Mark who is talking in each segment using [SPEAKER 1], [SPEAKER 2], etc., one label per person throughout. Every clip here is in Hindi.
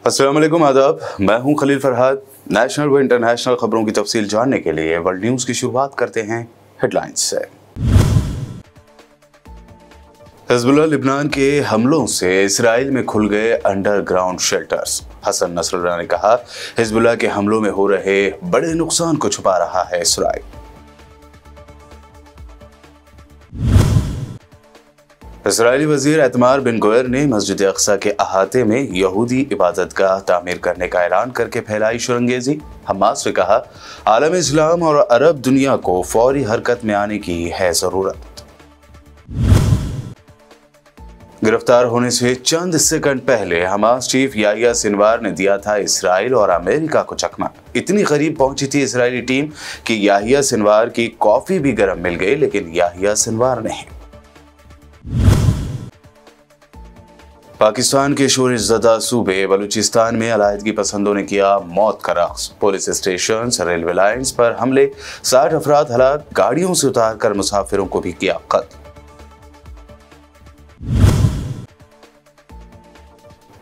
[SPEAKER 1] अस्सलाम वालेकुम, आदाब। मैं हूं खलील फरहाद। नेशनल व इंटरनेशनल खबरों की तफसील जानने के लिए वर्ल्ड न्यूज़ की शुरुआत करते हैं हेडलाइंस से। हिजबुल्लाह लिबनान के हमलों से इसराइल में खुल गए अंडरग्राउंड शेल्टर्स। हसन नसरुल्लाह ने कहा, हिजबुल्लाह के हमलों में हो रहे बड़े नुकसान को छुपा रहा है इसराइल। इसराइली वजीर एतमार बिन गवेर ने मस्जिद अक्सा के अहाते में यहूदी इबादतगाह तामीर करने का ऐलान करके फैलाई शरंगेजी। हमास ने कहा, आलम इस्लाम और अरब दुनिया को फौरी हरकत में आने की है जरूरत। गिरफ्तार होने से चंद सेकंड पहले हमास चीफ याहिया सिनवार ने दिया था इसराइल और अमेरिका को चकमा। इतनी करीब पहुंची थी इसराइली टीम कि याहिया सिनवार की कॉफी भी गर्म मिल गई, लेकिन याहिया सिनवार नहीं। पाकिस्तान के शोरज़दा सूबे बलूचिस्तान में अलायदगी पसंदों ने किया मौत का रक्स। पुलिस स्टेशन, रेलवे लाइंस पर हमले, 60 अफराद हलाक, गाड़ियों से उतारकर मुसाफिरों को भी किया कत्ल।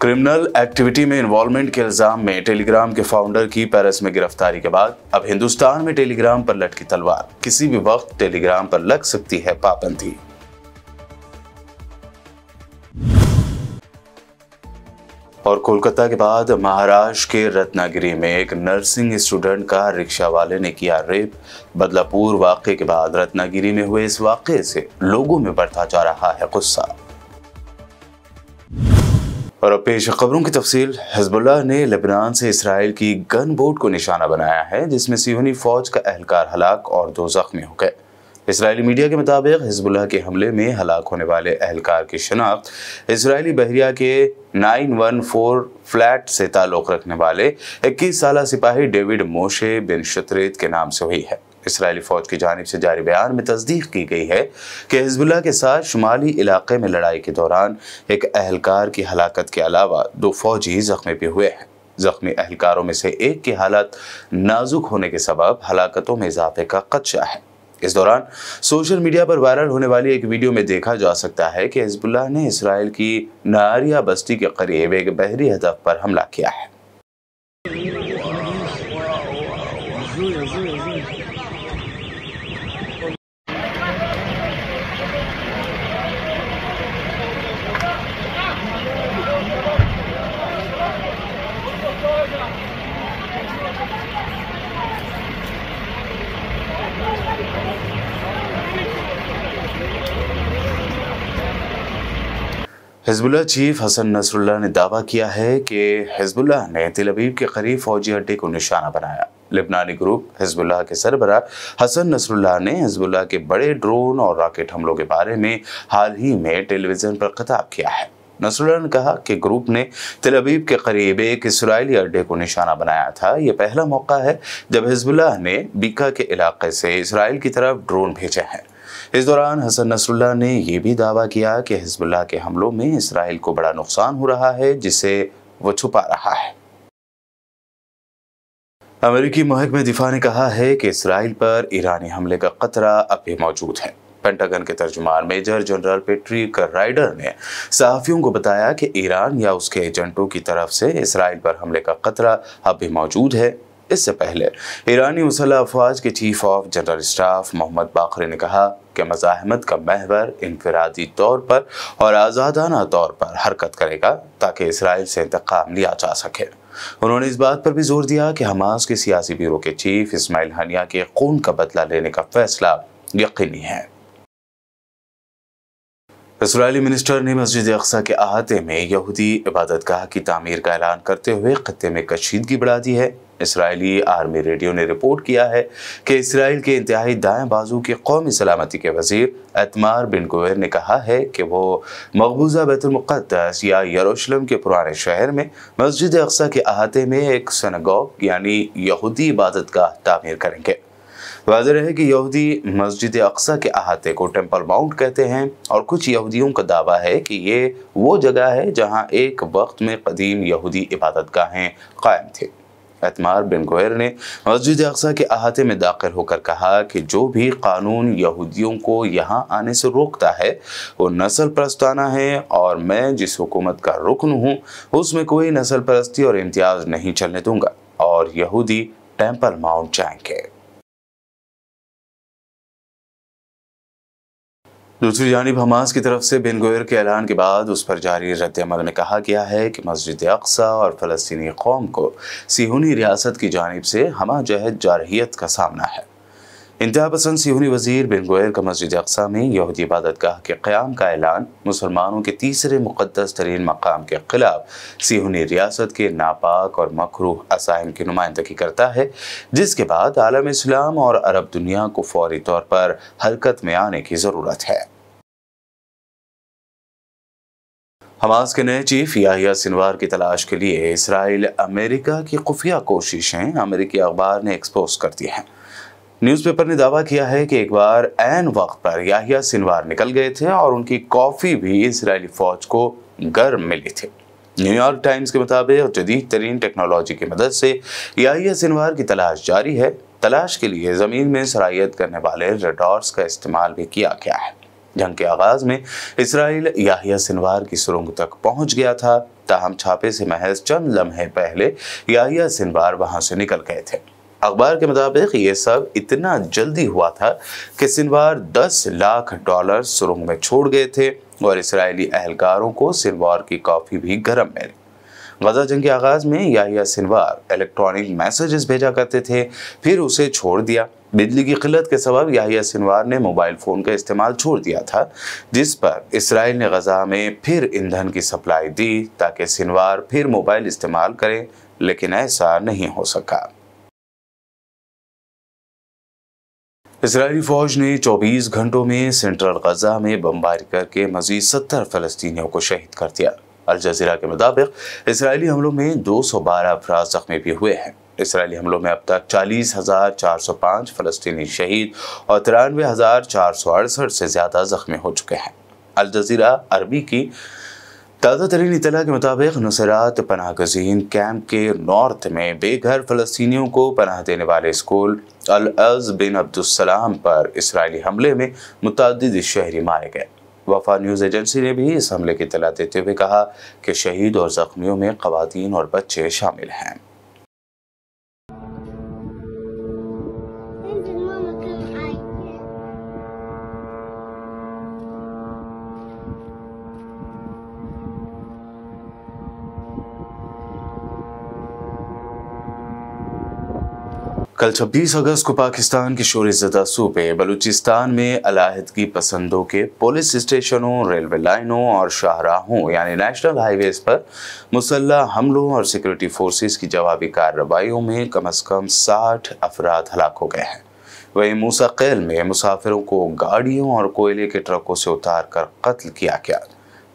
[SPEAKER 1] क्रिमिनल एक्टिविटी में इन्वॉल्वमेंट के इल्जाम में टेलीग्राम के फाउंडर की पेरिस में गिरफ्तारी के बाद अब हिंदुस्तान में टेलीग्राम पर लटकी तलवार। किसी भी वक्त टेलीग्राम पर लग सकती है पाबंदी। और कोलकाता के बाद महाराष्ट्र के रत्नागिरी में एक नर्सिंग स्टूडेंट का रिक्शा वाले ने किया रेप। बदलापुर वाकये के बाद रत्नागिरी में हुए इस वाकये से लोगों में बढ़ता जा रहा है गुस्सा। और अब पेश खबरों की तफसील। हिजबुल्लाह ने लेबनान से इसराइल की गन बोट को निशाना बनाया है, जिसमें सियोनी फौज का एहलकार हलाक और 2 जख्मी हो गए। इसराइली मीडिया के मुताबिक हिजबुल्लाह के हमले में हलाक होने वाले एहलकार की शनाख्त इसराइली बहरिया के 914 फ्लैट से ताल्लुक़ रखने वाले 21 साला सिपाही डेविड मोशे बिन शतरेत के नाम से हुई है। इसराइली फौज की जानिब से जारी बयान में तस्दीक की गई है कि हिजबुल्लाह के साथ शुमाली इलाके में लड़ाई के दौरान एक एहलकार की हलाकत के अलावा 2 फौजी जख्मी भी हुए हैं। जख्मी एहलकारों में से एक की हालत नाजुक होने के सबब हलाकतों में इजाफे का खदशा है। इस दौरान सोशल मीडिया पर वायरल होने वाली एक वीडियो में देखा जा सकता है कि हिजबुल्लाह ने इसराइल की नारिया बस्ती के करीब एक बहरी हदफ पर हमला किया है। हिजबुल्लाह चीफ हसन नसरुल्लाह ने दावा किया है कि हिजबुल्लाह ने तेल अवीव के करीब फौजी अड्डे को निशाना बनाया। लेबनानी ग्रुप हिजबुल्लाह के सरबराह हसन नसरुल्लाह ने हिजबुल्लाह के बड़े ड्रोन और रॉकेट हमलों के बारे में हाल ही में टेलीविजन पर खिताब किया है। नसरुल्लाह ने कहा कि ग्रुप ने तेल अवीव के करीब एक इसराइली अड्डे को निशाना बनाया था। यह पहला मौका है जब हिजबुल्लाह ने बीका के इलाके से इसराइल की तरफ ड्रोन भेजे हैं। इस दौरान हसन नसरुल्लाह ने यह भी दावा किया कि हिजबुल्लाह के हमलों में इसराइल को बड़ा नुकसान हो रहा है, जिसे वो छुपा रहा है। अमेरिकी महकमे दिफा ने कहा है कि इसराइल पर ईरानी हमले का खतरा अब भी मौजूद है। पेंटागन के तर्जुमान मेजर जनरल पैट्रिक राइडर ने सहाफियों को बताया कि ईरान या उसके एजेंटों की तरफ से इसराइल पर हमले का खतरा अब भी मौजूद है। इससे पहले ईरानी मुसल्लह अफवाज के chief of general staff Mohammad Bagheri ने कहा कि मज़ाहमत का महवर इनफरादी तौर पर और आज़ादाना तौर पर हरकत करेगा ताकि इसराइल से इंतकाम लिया जा सके। उन्होंने इस बात पर भी जोर दिया कि हमास के सियासी ब्यूरो के चीफ इस्माइल हनिया के खून का बदला लेने का फैसला यकीनी है। इसराइली मिनिस्टर ने मस्जिद अक्सा के अहाते में यहूदी इबादतगाह की तामीर का ऐलान करते हुए खत्ते में कशीदगी बढ़ा दी है। इसराइली आर्मी रेडियो ने रिपोर्ट किया है कि इसराइल के इंतहाई दाएं बाजू के कौमी सलामती के वजीर एतमार बिन गवेर ने कहा है कि वो मकबूजा बैतुल मुक़द्दस या यरूशलेम के पुराने शहर में मस्जिद अक्सा के अहाते में एक सिनेगोग यानी यहूदी इबादतगाह तामीर करेंगे। वाज़ेह है कि यहूदी मस्जिद अक्सा के अहाते को टेम्पल माउंट कहते हैं और कुछ यहूदियों का दावा है कि ये वो जगह है जहां एक वक्त में कदीम यहूदी इबादतगाहें कायम थी। एतमार बिन गुवेर ने मस्जिद अक्सा के अहाते में दाखिल होकर कहा कि जो भी कानून यहूदियों को यहाँ आने से रोकता है वो नस्ल परस्ताना है और मैं जिस हुकूमत का रुकन हूँ उसमें कोई नस्ल परस्ती और इम्तियाज नहीं चलने दूंगा और यहूदी टेम्पल माउंट जाएंगे। दूसरी जानिब हमास की तरफ से बिन गुवेर के ऐलान के बाद उस पर जारी रद्द-ए-अमल में कहा गया है कि मस्जिद अक्सा और फ़लस्तीनी कौम को सिहूनी रियासत की जानिब से हमा जहद जारहियत का सामना है। इंतहा पसंद सिहूनी वज़ीर बिन गुवेर का मस्जिद अक्सा में यहूदी इबादतगाह के क़याम का ऐलान मुसलमानों के तीसरे मुक़द्दस तरीन मकाम के ख़िलाफ़ सिहूनी रियासत के नापाक और मकरूह असाइम की नुमाइंदगी करता है, जिसके बाद आलम इस्लाम और अरब दुनिया को फौरी तौर पर हरकत में आने की ज़रूरत है। हमास के नए चीफ याहिया सिनवार की तलाश के लिए इसराइल अमेरिका की खुफिया कोशिशें अमेरिकी अखबार ने एक्सपोज कर दी हैं। न्यूज़पेपर ने दावा किया है कि एक बार ऐन वक्त पर याहिया सिनवार निकल गए थे और उनकी कॉफ़ी भी इसराइली फ़ौज को गर्म मिली थी। न्यूयॉर्क टाइम्स के मुताबिक जदीद तरीन टेक्नोलॉजी की मदद से याहिया सिनवार की तलाश जारी है। तलाश के लिए ज़मीन में सरायत करने वाले रडार्स का इस्तेमाल भी किया गया है। जंग के आगाज़ में इसराइल याहिया सिनवार की सुरंग तक पहुंच गया था, ताहम छापे से महज चंद लम्हे पहले याहिया सिनवार वहां से निकल गए थे। अखबार के मुताबिक ये सब इतना जल्दी हुआ था कि सिनवार $10 लाख सुरंग में छोड़ गए थे और इसराइली एहलकारों को सिनवार की कॉफ़ी भी गर्म मिली। गजा जंग के आगाज़ में याहिया सिनवार इलेक्ट्रॉनिक मैसेजेस भेजा करते थे, फिर उसे छोड़ दिया। बिजली की किल्लत के सबब याहिया सिनवार ने मोबाइल फ़ोन का इस्तेमाल छोड़ दिया था, जिस पर इसराइल ने गजा में फिर ईंधन की सप्लाई दी ताकि सिनवार फिर मोबाइल इस्तेमाल करें, लेकिन ऐसा नहीं हो सका। इसराइली फ़ौज ने 24 घंटों में सेंट्रल गजा में बमबारी करके मज़ीद 70 फ़लस्तीनियों को शहीद कर दिया। अल जज़ीरा के मुताबिक इसराइली हमलों में 212 अफराद ज़ख्मी भी हुए हैं। इसराइली हमलों में अब तक 40,405 फ़लस्तीनी शहीद और 93,468 से ज़्यादा ज़ख्मी हो चुके हैं। अल जज़ीरा अरबी की ताज़ा तरीन इत्तला के मुताबिक नुसरात पनाह गज़ीन कैंप के नॉर्थ में बेघर फ़लस्तीनियों को पनाह देने वाले स्कूल अल अज़ बिन अब्दुस्सलाम पर इसराइली हमले में मुतअद्दिद शहरी मारे गए। वफा न्यूज़ एजेंसी ने भी इस हमले की इत्तला देते हुए कहा कि शहीद और ज़ख्मियों में ख़वातीन और बच्चे शामिल हैं। कल 26 अगस्त को पाकिस्तान के शोरज़दा सूबे बलूचिस्तान में अलाहिदगी पसंदों के पुलिस स्टेशनों, रेलवे लाइनों और शाहराहों यानी नेशनल हाईवेज पर मुसल्लह हमलों और सिक्योरिटी फोर्सेस की जवाबी कार्रवाइयों में कम से कम 60 अफराद हलाक हो गए हैं। वहीं मूसा कैल में मुसाफिरों को गाड़ियों और कोयले के ट्रकों से उतार कर कत्ल किया गया।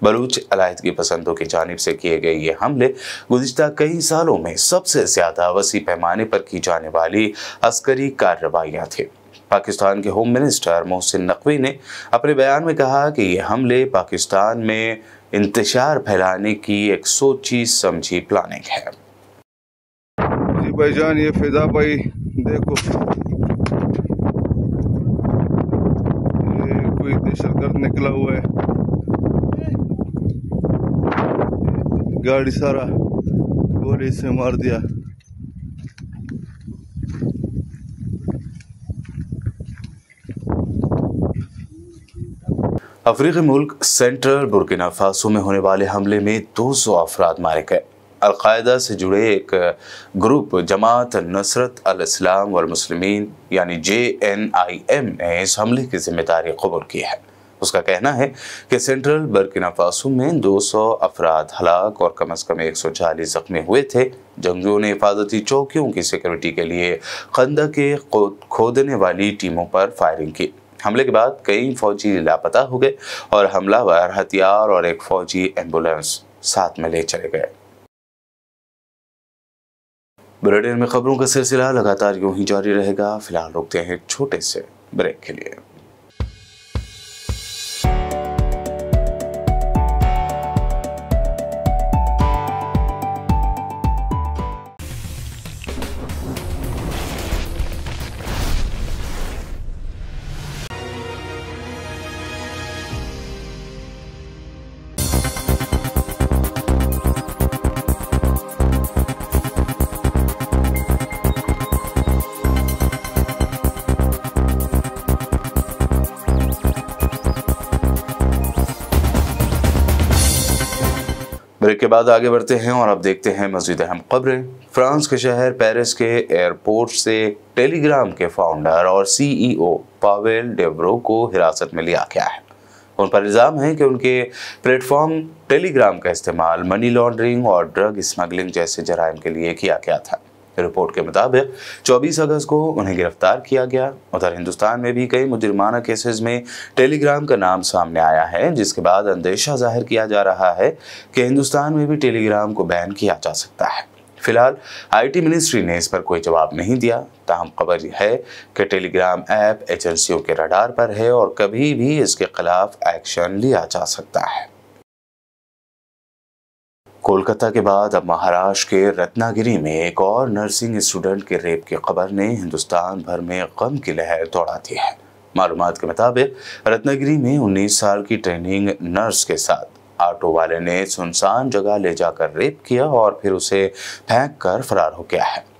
[SPEAKER 1] बलूच अलाहिदगी पसंदों की जानिब से किए गए ये हमले गुज़िश्ता कई सालों में सबसे ज़्यादा वसी पैमाने पर की जाने वाली अस्करी कार्रवाइयाँ थी। पाकिस्तान के होम मिनिस्टर मोहसिन नकवी ने अपने बयान में कहा कि ये हमले पाकिस्तान में इंतशार फैलाने की एक सोची समझी प्लानिंग है।
[SPEAKER 2] जी भाईजान, ये फिदा भाई देखो, ये कोई दहशतगर्द निकला हुआ है। गाड़ी सारा गोली से मार दिया।
[SPEAKER 1] अफ्रीकी मुल्क सेंट्रल बुर्किना फासो में होने वाले हमले में 200 अफराद मारे गए। अल-कायदा से जुड़े एक ग्रुप जमात नुसरत अल इस्लाम वल मुस्लिमीन यानी JNIM ने इस हमले की जिम्मेदारी कबूल की है। उसका कहना है कि सेंट्रल बुर्किना फासो में 200 अफराद हलाक और कम से कम 140 जख्मी हुए थे। जंगियों ने हिफाजती चौकियों की सिक्योरिटी के लिए खंदकें खोदने वाली टीमों पर फायरिंग की। हमले के बाद कई फौजी लापता हो गए और हमलावर हथियार और एक फौजी एम्बुलेंस साथ में ले चले गए। बुलेटिन में खबरों का सिलसिला लगातार यूं ही जारी रहेगा। फिलहाल रुकते हैं एक छोटे से ब्रेक के लिए। ब्रेक के बाद आगे बढ़ते हैं और अब देखते हैं मज़ीद अहम खबरें। फ्रांस के शहर पेरिस के एयरपोर्ट से टेलीग्राम के फाउंडर और सीईओ पावेल डेवरो को हिरासत में लिया गया है। उन पर इल्ज़ाम है कि उनके प्लेटफॉर्म टेलीग्राम का इस्तेमाल मनी लॉन्ड्रिंग और ड्रग स्मगलिंग जैसे जराइम के लिए किया गया था। रिपोर्ट के मुताबिक 24 अगस्त को उन्हें गिरफ्तार किया गया। उधर हिंदुस्तान में भी कई मुजरिमाना केसेस में टेलीग्राम का नाम सामने आया है, जिसके बाद अंदेशा जाहिर किया जा रहा है कि हिंदुस्तान में भी टेलीग्राम को बैन किया जा सकता है। फिलहाल आईटी मिनिस्ट्री ने इस पर कोई जवाब नहीं दिया। ताहम खबर है कि टेलीग्राम ऐप एजेंसियों के रडार पर है और कभी भी इसके खिलाफ एक्शन लिया जा सकता है। कोलकाता के बाद अब महाराष्ट्र के रत्नागिरी में एक और नर्सिंग स्टूडेंट के रेप की खबर ने हिंदुस्तान भर में गम की लहर दौड़ा दी है। मालूमात के मुताबिक रत्नागिरी में 19 साल की ट्रेनिंग नर्स के साथ ऑटो वाले ने सुनसान जगह ले जाकर रेप किया और फिर उसे फेंक कर फरार हो गया है।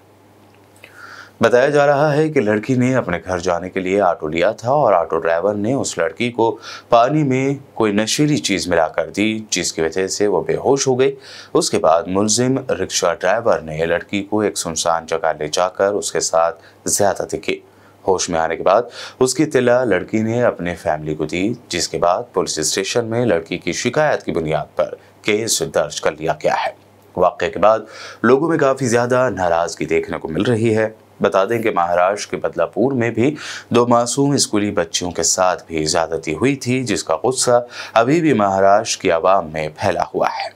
[SPEAKER 1] बताया जा रहा है कि लड़की ने अपने घर जाने के लिए ऑटो लिया था और ऑटो ड्राइवर ने उस लड़की को पानी में कोई नशीली चीज मिलाकर दी, जिसकी वजह से वो बेहोश हो गई। उसके बाद मुलजिम रिक्शा ड्राइवर ने लड़की को एक सुनसान जगह ले जाकर उसके साथ ज्यादती की। होश में आने के बाद उसकी इत्तला लड़की ने अपने फैमिली को दी, जिसके बाद पुलिस स्टेशन में लड़की की शिकायत की बुनियाद पर केस दर्ज कर लिया गया है। वाक़े के बाद लोगों में काफ़ी ज़्यादा नाराज़गी देखने को मिल रही है। बता दें कि महाराष्ट्र के बदलापुर में भी 2 मासूम स्कूली बच्चियों के साथ भी ज्यादती हुई थी, जिसका गुस्सा अभी भी महाराष्ट्र की आवाम में फैला हुआ है।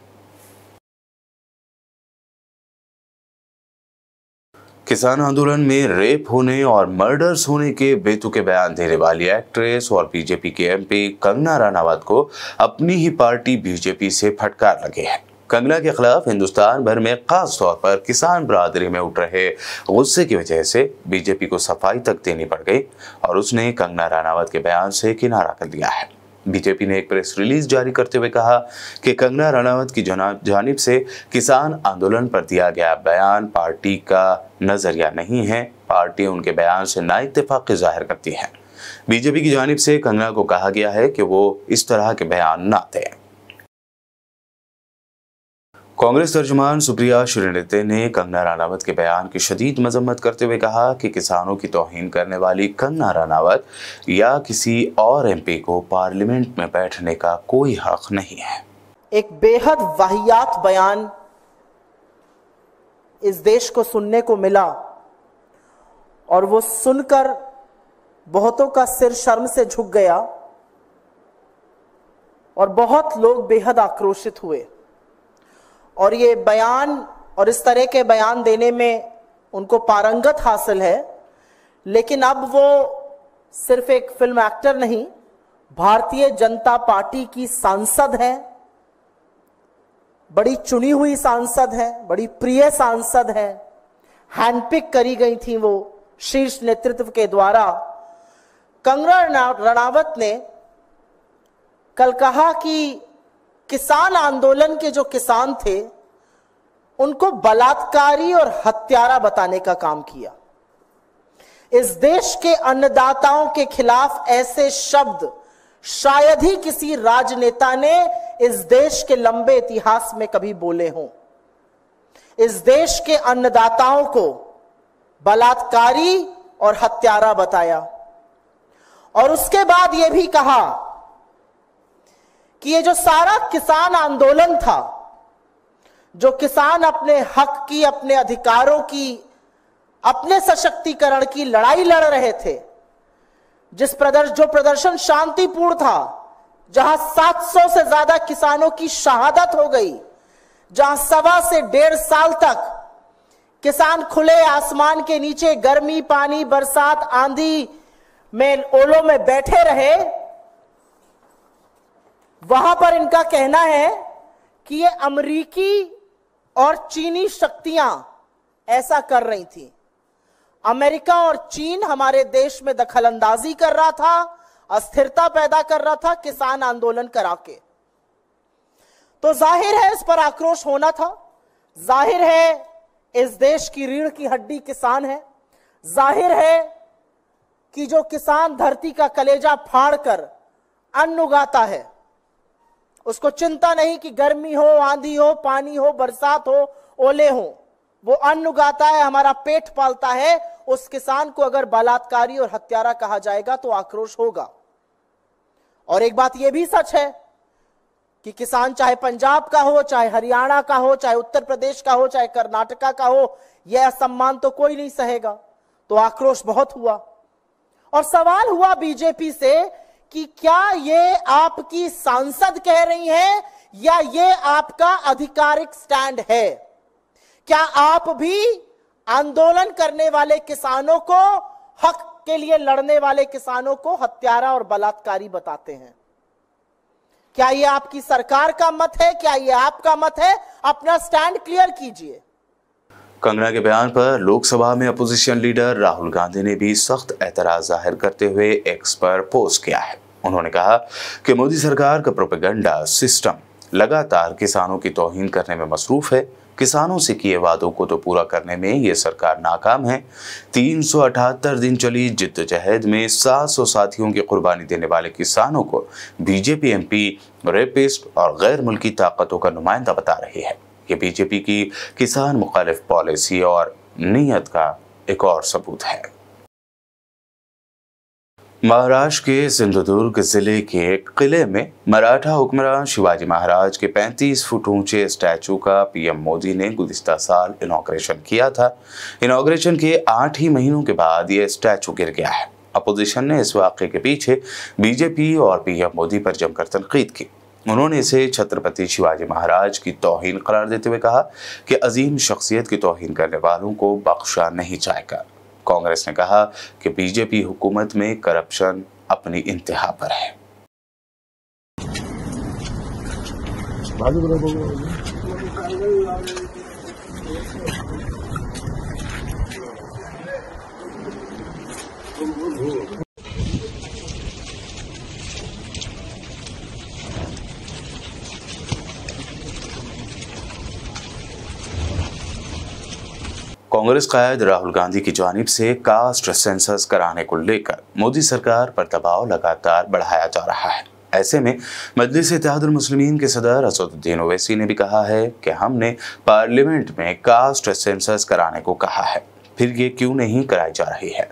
[SPEAKER 1] किसान आंदोलन में रेप होने और मर्डर्स होने के बेतुके बयान देने वाली एक्ट्रेस और बीजेपी के एमपी कंगना रनावत को अपनी ही पार्टी बीजेपी से फटकार लगे है। कंगना के खिलाफ हिंदुस्तान भर में खास तौर पर किसान बरादरी में उठ रहे गुस्से की वजह से बीजेपी को सफाई तक देनी पड़ गई और उसने कंगना रनावत के बयान से किनारा कर लिया है। बीजेपी ने एक प्रेस रिलीज जारी करते हुए कहा कि कंगना रनावत की जानिब से किसान आंदोलन पर दिया गया बयान पार्टी का नजरिया नहीं है। पार्टी उनके बयान से नाइत्तेफाकी जाहिर करती है। बीजेपी की जानिब से कंगना को कहा गया है कि वो इस तरह के बयान ना दें। कांग्रेस तर्जुमान सुप्रिया श्रीनेते ने कंगना रनावत के बयान की शदीद मजम्मत करते हुए कहा कि किसानों की तौहीन करने वाली कंगना रनावत या किसी और एमपी को पार्लियामेंट में बैठने का कोई हक नहीं है।
[SPEAKER 3] एक बेहद वाहियात बयान इस देश को सुनने को मिला और वो सुनकर बहुतों का सिर शर्म से झुक गया और बहुत लोग बेहद आक्रोशित हुए। और ये बयान और इस तरह के बयान देने में उनको पारंगत हासिल है, लेकिन अब वो सिर्फ एक फिल्म एक्टर नहीं, भारतीय जनता पार्टी की सांसद हैं, बड़ी चुनी हुई सांसद हैं, बड़ी प्रिय सांसद हैं, हैंडपिक करी गई थी वो शीर्ष नेतृत्व के द्वारा। कंगना रनावत ने कल कहा कि किसान आंदोलन के जो किसान थे उनको बलात्कारी और हत्यारा बताने का काम किया। इस देश के अन्नदाताओं के खिलाफ ऐसे शब्द शायद ही किसी राजनेता ने इस देश के लंबे इतिहास में कभी बोले हों। इस देश के अन्नदाताओं को बलात्कारी और हत्यारा बताया और उसके बाद यह भी कहा कि ये जो सारा किसान आंदोलन था, जो किसान अपने हक की, अपने अधिकारों की, अपने सशक्तिकरण की लड़ाई लड़ रहे थे, जो प्रदर्शन शांतिपूर्ण था, जहां 700 से ज्यादा किसानों की शहादत हो गई, जहां 1.25 से 1.5 साल तक किसान खुले आसमान के नीचे गर्मी, पानी, बरसात, आंधी में, ओलों में बैठे रहे, वहां पर इनका कहना है कि ये अमेरिकी और चीनी शक्तियां ऐसा कर रही थी। अमेरिका और चीन हमारे देश में दखलंदाजी कर रहा था, अस्थिरता पैदा कर रहा था किसान आंदोलन करा के। तो जाहिर है इस पर आक्रोश होना था। जाहिर है इस देश की रीढ़ की हड्डी किसान है। जाहिर है कि जो किसान धरती का कलेजा फाड़ कर अन्न उगाता है उसको चिंता नहीं कि गर्मी हो, आंधी हो, पानी हो, बरसात हो, ओले हो, वो अन्न उगाता है, हमारा पेट पालता है। उस किसान को अगर बलात्कारी और हत्यारा कहा जाएगा तो आक्रोश होगा। और एक बात यह भी सच है कि किसान चाहे पंजाब का हो, चाहे हरियाणा का हो, चाहे उत्तर प्रदेश का हो, चाहे कर्नाटका का हो, यह असम्मान तो कोई नहीं सहेगा। तो आक्रोश बहुत हुआ और सवाल हुआ बीजेपी से कि क्या ये आपकी सांसद कह रही हैं या ये आपका आधिकारिक स्टैंड है? क्या आप भी आंदोलन करने वाले किसानों को, हक के लिए लड़ने वाले किसानों को हत्यारा और बलात्कारी बताते हैं? क्या ये आपकी सरकार का मत है? क्या ये आपका मत है? अपना स्टैंड क्लियर कीजिए।
[SPEAKER 1] कंगना के बयान पर लोकसभा में अपोजिशन लीडर राहुल गांधी ने भी सख्त एतराज जाहिर करते हुए एक्स पर पोस्ट किया है। उन्होंने कहा कि मोदी सरकार का प्रोपेगेंडा सिस्टम लगातार किसानों की तौहीन करने में मसरूफ है। किसानों से किए वादों को तो पूरा करने में ये सरकार नाकाम है। 378 दिन चली जिद्दोजहद में 700 साथियों की कुर्बानी देने वाले किसानों को बीजेपी एमपी रेपिस्ट और गैर मुल्की ताकतों का नुमाइंदा बता रही है। ये बीजेपी की किसान मुखालिफ पॉलिसी और नीयत का एक और सबूत है। महाराष्ट्र के सिंधुदुर्ग जिले के किले में मराठा हुक्मरान शिवाजी महाराज के 35 फुट ऊंचे स्टैचू का पीएम मोदी ने गुज़िश्ता साल इनॉग्रेशन किया था। इनॉग्रेशन के 8 ही महीनों के बाद यह स्टैचू गिर गया है। अपोजिशन ने इस वाक़े के पीछे बीजेपी और पीएम मोदी पर जमकर तनकीद की। उन्होंने इसे छत्रपति शिवाजी महाराज की तौहीन करार देते हुए कहा कि अजीम शख्सियत की तौहीन करने वालों को बख्शा नहीं जाएगा। कांग्रेस ने कहा कि बीजेपी हुकूमत में करप्शन अपनी इंतहा पर है। कांग्रेस कायद राहुल गांधी की जानिब से कास्ट सेंसस कराने को लेकर मोदी सरकार पर दबाव लगातार बढ़ाया जा रहा है। ऐसे में मजलिस इत्तेहादुल मुस्लिमीन के सदर असदुद्दीन ओवैसी ने भी कहा है कि हमने पार्लियामेंट में कास्ट सेंसस कराने को कहा है, फिर ये क्यों नहीं कराई जा रही है।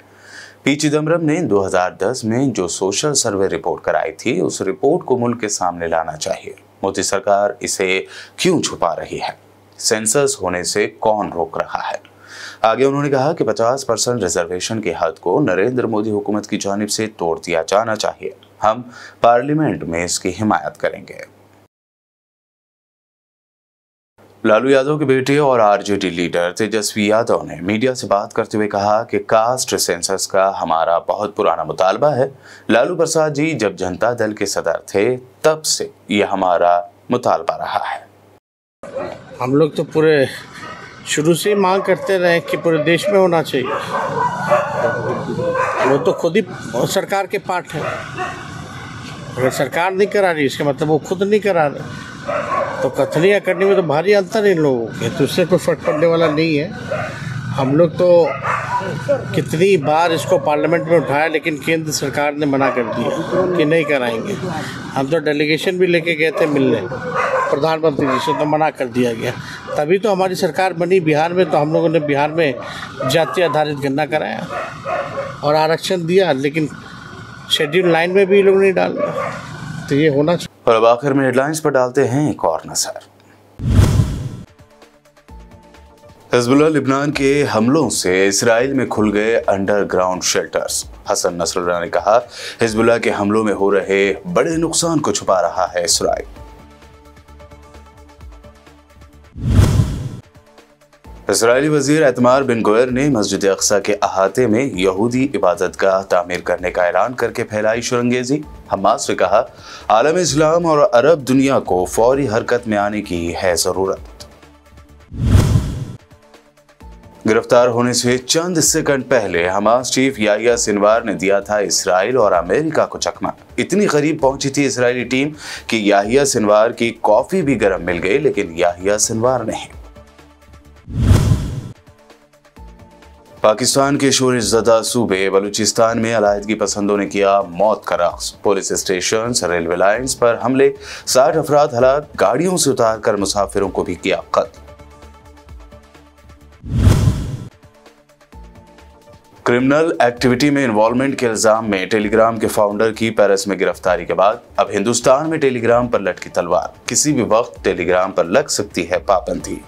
[SPEAKER 1] पी चिदम्बरम ने 2010 में जो सोशल सर्वे रिपोर्ट कराई थी, उस रिपोर्ट को मुल्क के सामने लाना चाहिए। मोदी सरकार इसे क्यों छुपा रही है? सेंसस होने से कौन रोक रहा है? आगे उन्होंने कहा कि 50% रिजर्वेशन की हद को नरेंद्र मोदी हुकूमत की जानिब से तोड़ दिया जाना चाहिए। हम पार्लियामेंट में इसकी हिमायत करेंगे। लालू यादव के बेटे और आरजेडी लीडर तेजस्वी यादव ने मीडिया से बात करते हुए कहा कि कास्ट सेंसस का हमारा बहुत पुराना मुतालबा है। लालू प्रसाद जी जब जनता दल के सदर थे तब से ये हमारा मुतालबा रहा है।
[SPEAKER 4] हम लोग तो पूरे शुरू से मांग करते रहे कि पूरे देश में होना चाहिए। वो तो खुद ही सरकार के पार्ट है। अगर सरकार नहीं करा रही इसका मतलब वो खुद नहीं करा रहे, तो कथनियाँ करने में तो भारी अंतर है इन लोगों के, तो उससे कोई फर्क पड़ने वाला नहीं है। हम लोग तो कितनी बार इसको पार्लियामेंट में उठाया, लेकिन केंद्र सरकार ने मना कर दिया कि नहीं कराएंगे। हम तो डेलीगेशन भी लेके गए थे मिलने प्रधानमंत्री जी से, तो मना कर दिया गया। तभी तो हमारी सरकार बनी बिहार में, तो हम लोगों ने बिहार में जाति आधारित गणना कराया और आरक्षण दिया, लेकिन शेड्यूल 9 में भी लोग नहीं डाल रहे, तो ये होना चाहिए।
[SPEAKER 1] और अब आखिर में हेडलाइंस पर डालते हैं एक और नजर। हिजबुल्लाह लिबनान के हमलों से इसराइल में खुल गए अंडरग्राउंड शेल्टर्स। हसन नसरुल्लाह ने कहा, हिजबुल्लाह के हमलों में हो रहे बड़े नुकसान को छुपा रहा है इसराइल। इसराइली वजीर एतमार बिन गोयर ने मस्जिद अक्सा के अहाते में यहूदी इबादतगाह तामीर करने का ऐलान करके फैलाई शरंगेजी। हमास ने कहा, आलम इस्लाम और अरब दुनिया को फौरी हरकत में आने की है जरूरत। गिरफ्तार होने से चंद सेकंड पहले हमास चीफ याहिया सिनवार ने दिया था इसराइल और अमेरिका को चकमा। इतनी करीब पहुंची थी इसराइली टीम कि याहिया सिनवार की कॉफी भी गर्म मिल गई, लेकिन याहिया सिनवार नहीं। पाकिस्तान के शोरज़दा सूबे बलूचिस्तान में अलायदगी पसंदों ने किया मौत का रक़्स। पुलिस स्टेशन, रेलवे लाइन्स पर हमले, 60 अफराद हलाक, गाड़ियों से उतारकर मुसाफिरों को भी किया कत्ल। क्रिमिनल एक्टिविटी में इन्वॉल्वमेंट के इल्जाम में टेलीग्राम के फाउंडर की पेरिस में गिरफ्तारी के बाद अब हिंदुस्तान में टेलीग्राम पर लटकी तलवार। किसी भी वक्त टेलीग्राम पर लग सकती है पाबंदी।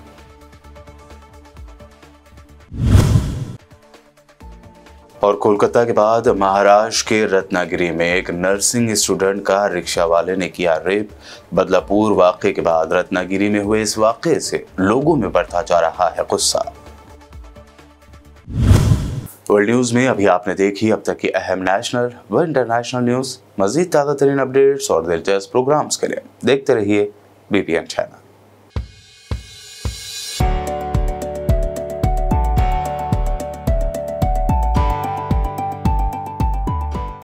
[SPEAKER 1] और कोलकाता के बाद महाराष्ट्र के रत्नागिरी में एक नर्सिंग स्टूडेंट का रिक्शा वाले ने किया रेप। बदलापुर वाकये के बाद रत्नागिरी में हुए इस वाकये से लोगों में बढ़ता जा रहा है गुस्सा। वर्ल्ड न्यूज में अभी आपने देखी अब तक की अहम नेशनल व इंटरनेशनल न्यूज। मजीद ताज़ा तरीन अपडेट्स और दिलचस्प प्रोग्राम्स के लिए देखते रहिए BPN चैनल।